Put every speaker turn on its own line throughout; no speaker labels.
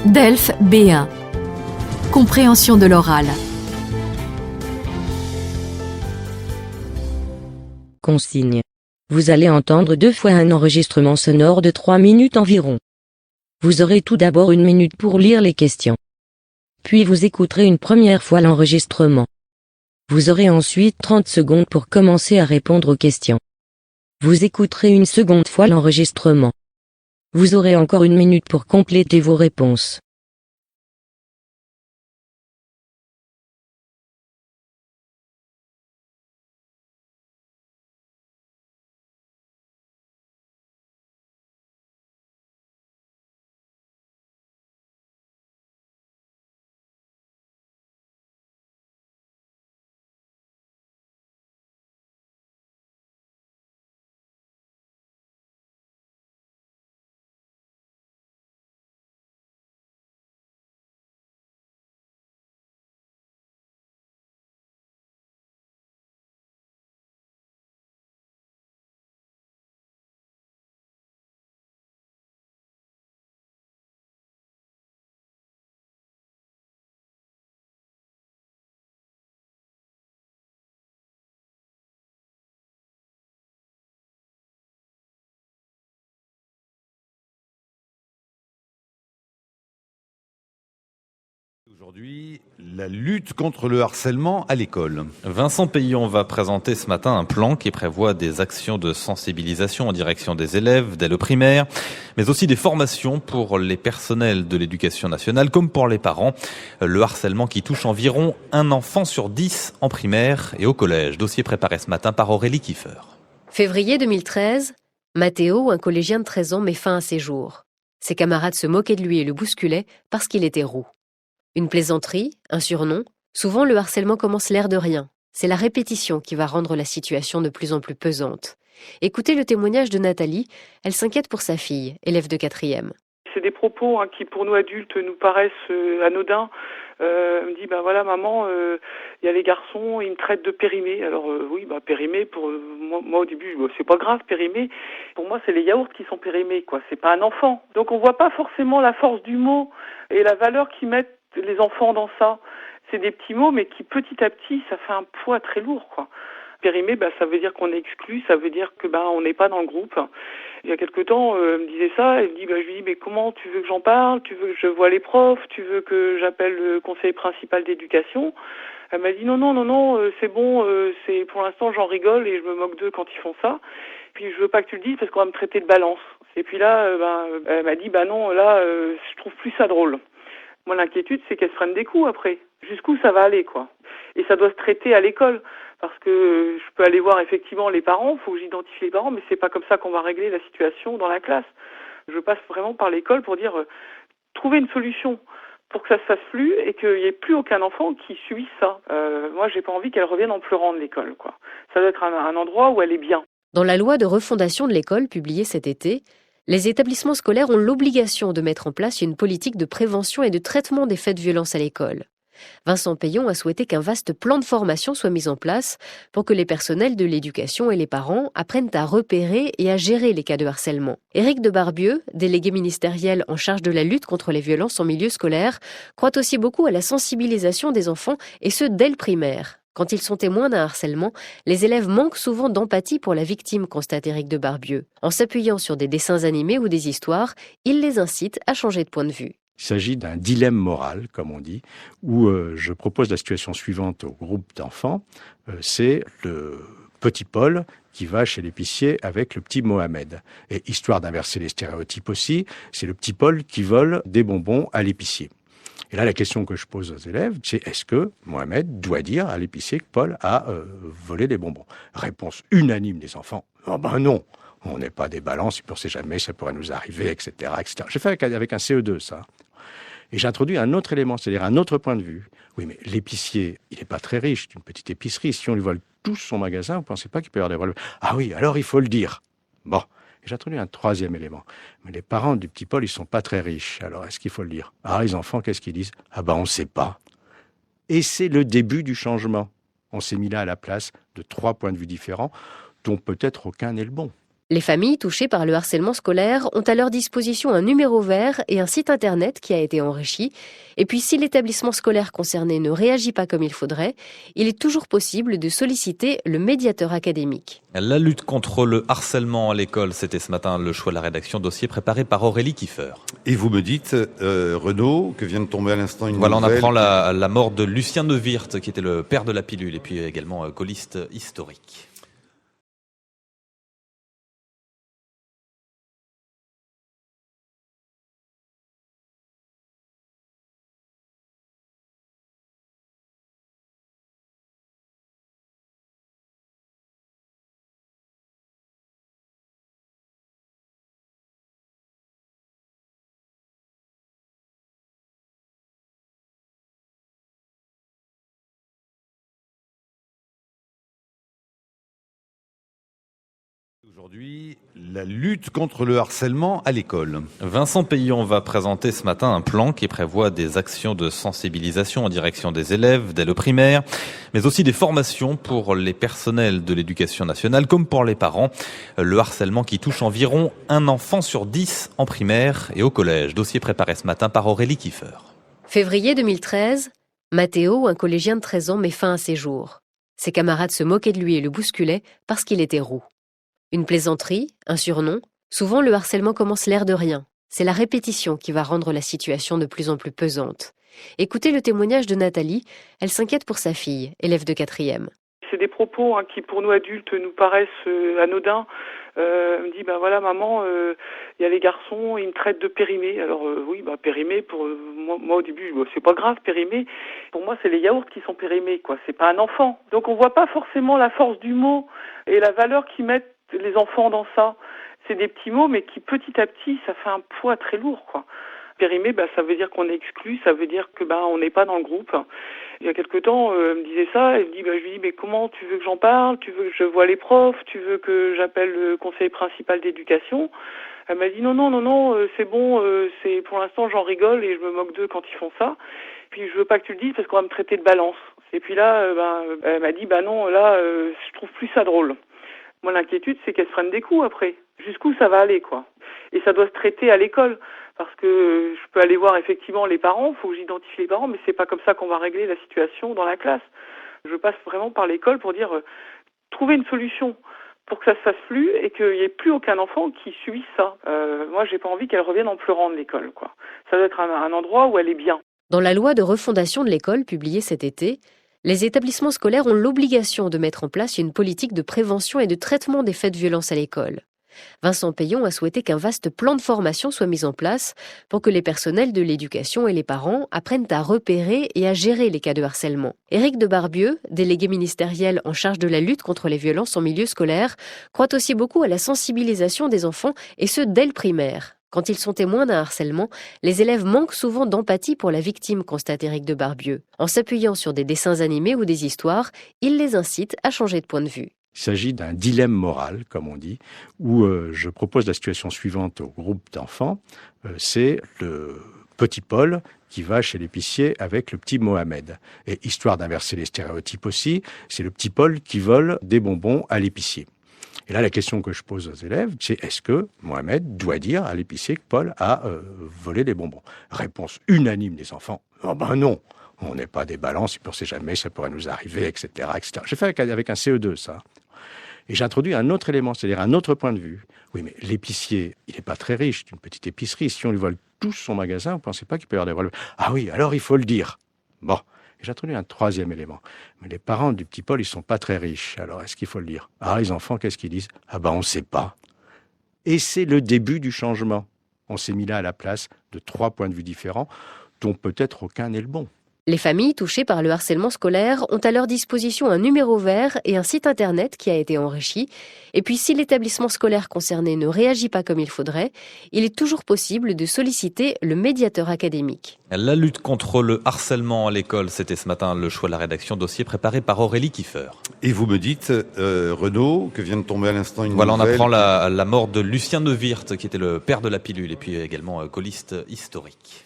DELF B1. Compréhension de l'oral.
Consigne. Vous allez entendre 2 fois un enregistrement sonore de 3 minutes environ. Vous aurez tout d'abord 1 minute pour lire les questions. Puis vous écouterez une première fois l'enregistrement. Vous aurez ensuite 30 secondes pour commencer à répondre aux questions. Vous écouterez une seconde fois l'enregistrement. Vous aurez encore 1 minute pour compléter vos réponses.
Aujourd'hui, la lutte contre le harcèlement à l'école.
Vincent Peillon va présenter ce matin un plan qui prévoit des actions de sensibilisation en direction des élèves dès le primaire, mais aussi des formations pour les personnels de l'éducation nationale comme pour les parents. Le harcèlement qui touche environ 1 enfant sur 10 en primaire et au collège. Dossier préparé ce matin par Aurélie Kiefer.
Février 2013, Mathéo, un collégien de 13 ans, met fin à ses jours. Ses camarades se moquaient de lui et le bousculaient parce qu'il était roux. Une plaisanterie, un surnom, souvent le harcèlement commence l'air de rien. C'est la répétition qui va rendre la situation de plus en plus pesante. Écoutez le témoignage de Nathalie, elle s'inquiète pour sa fille, élève de 4e.
C'est des propos qui pour nous adultes nous paraissent anodins. Elle me dit voilà maman, il y a les garçons, ils me traitent de périmé. Alors oui, périmé pour moi au début c'est pas grave périmé. Pour moi c'est les yaourts qui sont périmés quoi. C'est pas un enfant. Donc on voit pas forcément la force du mot et la valeur qu'ils mettent les enfants dans ça. C'est des petits mots mais qui petit à petit ça fait un poids très lourd quoi. Périmé, ça veut dire qu'on est exclu, ça veut dire que on n'est pas dans le groupe. Il y a quelque temps, elle me disait ça, elle me dit, je lui dis, mais comment tu veux que j'en parle? Tu veux que je voie les profs? Tu veux que j'appelle le conseiller principal d'éducation? Elle m'a dit, non, c'est bon, c'est pour l'instant j'en rigole et je me moque d'eux quand ils font ça. Puis je veux pas que tu le dises parce qu'on va me traiter de balance. Et puis là, elle m'a dit, non, là, je trouve plus ça drôle. Moi, l'inquiétude, c'est qu'elle se prenne des coups après. Jusqu'où ça va aller, quoi. Et ça doit se traiter à l'école. Parce que je peux aller voir effectivement les parents, il faut que j'identifie les parents, mais c'est pas comme ça qu'on va régler la situation dans la classe. Je passe vraiment par l'école pour dire, trouver une solution pour que ça se fasse plus et qu'il n'y ait plus aucun enfant qui subisse ça. Moi, j'ai pas envie qu'elle revienne en pleurant de l'école, quoi. Ça doit être un endroit où elle est bien.
Dans la loi de refondation de l'école publiée cet été, les établissements scolaires ont l'obligation de mettre en place une politique de prévention et de traitement des faits de violence à l'école. Vincent Peillon a souhaité qu'un vaste plan de formation soit mis en place pour que les personnels de l'éducation et les parents apprennent à repérer et à gérer les cas de harcèlement. Éric de Barbieux, délégué ministériel en charge de la lutte contre les violences en milieu scolaire, croit aussi beaucoup à la sensibilisation des enfants et ce dès le primaire. Quand ils sont témoins d'un harcèlement, les élèves manquent souvent d'empathie pour la victime, constate Éric de Barbieux. En s'appuyant sur des dessins animés ou des histoires, il les incite à changer de point de vue.
Il s'agit d'un dilemme moral, comme on dit, où je propose la situation suivante au groupe d'enfants. C'est le petit Paul qui va chez l'épicier avec le petit Mohamed. Et histoire d'inverser les stéréotypes aussi, c'est le petit Paul qui vole des bonbons à l'épicier. Et là, la question que je pose aux élèves, c'est est-ce que Mohamed doit dire à l'épicier que Paul a volé des bonbons? Réponse unanime des enfants, non. On n'est pas des balances, on ne sait jamais, ça pourrait nous arriver, etc., etc. J'ai fait avec un CE2, ça. Et j'ai introduit un autre élément, c'est-à-dire un autre point de vue. Oui, mais l'épicier, il n'est pas très riche, c'est une petite épicerie. Si on lui vole tout son magasin, vous ne pensez pas qu'il peut y avoir des vols? Ah oui, alors il faut le dire. Bon, et j'ai introduit un 3e élément. Mais les parents du petit Paul, ils ne sont pas très riches. Alors, est-ce qu'il faut le dire? Ah, les enfants, qu'est-ce qu'ils disent? On ne sait pas. Et c'est le début du changement. On s'est mis là à la place de 3 points de vue différents, dont peut-être aucun n'est le bon.
Les familles touchées par le harcèlement scolaire ont à leur disposition un numéro vert et un site internet qui a été enrichi. Et puis si l'établissement scolaire concerné ne réagit pas comme il faudrait, il est toujours possible de solliciter le médiateur académique.
La lutte contre le harcèlement à l'école, c'était ce matin le choix de la rédaction, dossier préparé par Aurélie Kiefer.
Et vous me dites, Renaud, que vient de tomber à l'instant une
Voilà, on
nouvelle...
apprend la mort de Lucien Neuwirth, qui était le père de la pilule et puis également gaulliste historique.
Aujourd'hui, la lutte contre le harcèlement à l'école.
Vincent Payon va présenter ce matin un plan qui prévoit des actions de sensibilisation en direction des élèves dès le primaire, mais aussi des formations pour les personnels de l'éducation nationale comme pour les parents. Le harcèlement qui touche environ un enfant sur 10 en primaire et au collège. Dossier préparé ce matin par Aurélie Kiefer.
Février 2013, Mathéo, un collégien de 13 ans, met fin à ses jours. Ses camarades se moquaient de lui et le bousculaient parce qu'il était roux. Une plaisanterie, un surnom, souvent le harcèlement commence l'air de rien. C'est la répétition qui va rendre la situation de plus en plus pesante. Écoutez le témoignage de Nathalie, elle s'inquiète pour sa fille, élève de 4e.
C'est des propos qui pour nous adultes nous paraissent anodins. Elle me dit voilà maman, il y a les garçons, ils me traitent de périmé. Alors oui, périmé pour moi au début, c'est pas grave périmé. Pour moi c'est les yaourts qui sont périmés quoi, c'est pas un enfant. Donc on voit pas forcément la force du mot et la valeur qu'ils mettent les enfants dans ça. C'est des petits mots mais qui petit à petit ça fait un poids très lourd quoi. Périmé, ça veut dire qu'on est exclu, ça veut dire que on n'est pas dans le groupe. Il y a quelque temps, elle me disait ça, elle me dit, je lui dis, mais comment tu veux que j'en parle? Tu veux que je voie les profs? Tu veux que j'appelle le conseiller principal d'éducation? Elle m'a dit, non, c'est bon, c'est pour l'instant j'en rigole et je me moque d'eux quand ils font ça. Puis je veux pas que tu le dises parce qu'on va me traiter de balance. Et puis là, elle m'a dit, non, là, je trouve plus ça drôle. Moi, l'inquiétude, c'est qu'elle se prenne des coups après. Jusqu'où ça va aller, quoi. Et ça doit se traiter à l'école. Parce que je peux aller voir effectivement les parents, il faut que j'identifie les parents, mais c'est pas comme ça qu'on va régler la situation dans la classe. Je passe vraiment par l'école pour dire, trouver une solution pour que ça se fasse plus et qu'il n'y ait plus aucun enfant qui subisse ça. Moi, j'ai pas envie qu'elle revienne en pleurant de l'école, quoi. Ça doit être un endroit où elle est bien.
Dans la loi de refondation de l'école publiée cet été, les établissements scolaires ont l'obligation de mettre en place une politique de prévention et de traitement des faits de violence à l'école. Vincent Payon a souhaité qu'un vaste plan de formation soit mis en place pour que les personnels de l'éducation et les parents apprennent à repérer et à gérer les cas de harcèlement. Éric de Barbieux, délégué ministériel en charge de la lutte contre les violences en milieu scolaire, croit aussi beaucoup à la sensibilisation des enfants et ce dès le primaire. Quand ils sont témoins d'un harcèlement, les élèves manquent souvent d'empathie pour la victime, constate Éric de Barbieux. En s'appuyant sur des dessins animés ou des histoires, il les incite à changer de point de vue.
Il s'agit d'un dilemme moral, comme on dit, où je propose la situation suivante au groupe d'enfants. C'est le petit Paul qui va chez l'épicier avec le petit Mohamed. Et histoire d'inverser les stéréotypes aussi, c'est le petit Paul qui vole des bonbons à l'épicier. Et là, la question que je pose aux élèves, c'est est-ce que Mohamed doit dire à l'épicier que Paul a volé des bonbons? Réponse unanime des enfants, oh non. On n'est pas des balances, on ne sait jamais, ça pourrait nous arriver, etc., etc. J'ai fait avec un CE2, ça. Et j'ai introduit un autre élément, c'est-à-dire un autre point de vue. Oui, mais l'épicier, il n'est pas très riche, c'est une petite épicerie. Si on lui vole tout son magasin, vous ne pensez pas qu'il peut y avoir des voleurs? Ah oui, alors il faut le dire. Bon, et j'ai introduit un troisième élément. Mais les parents du petit Paul, ils ne sont pas très riches. Alors, est-ce qu'il faut le dire? Ah, les enfants, qu'est-ce qu'ils disent? Ah on ne sait pas. Et c'est le début du changement. On s'est mis là à la place de 3 points de vue différents, dont peut-être aucun n'est le bon.
Les familles touchées par le harcèlement scolaire ont à leur disposition un numéro vert et un site internet qui a été enrichi. Et puis si l'établissement scolaire concerné ne réagit pas comme il faudrait, il est toujours possible de solliciter le médiateur académique.
La lutte contre le harcèlement à l'école, c'était ce matin le choix de la rédaction, dossier préparé par Aurélie Kiefer.
Et vous me dites, Renaud, que vient de tomber à l'instant une
voilà,
nouvelle...
on apprend la mort de Lucien Neuwirth, qui était le père de la pilule et puis également gaulliste historique.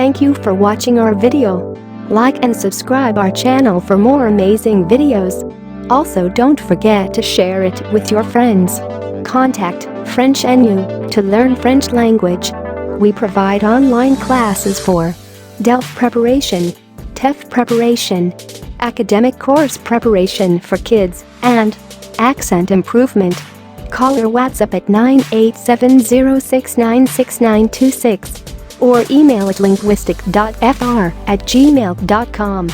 Thank you for watching our video. Like and subscribe our channel for more amazing videos. Also, don't forget to share it with your friends. Contact French NU to learn French language. We provide online classes for DELF preparation, TEF preparation, academic course preparation for kids, and accent improvement. Call or WhatsApp at 98706966926 or email at linguistic.fr@gmail.com.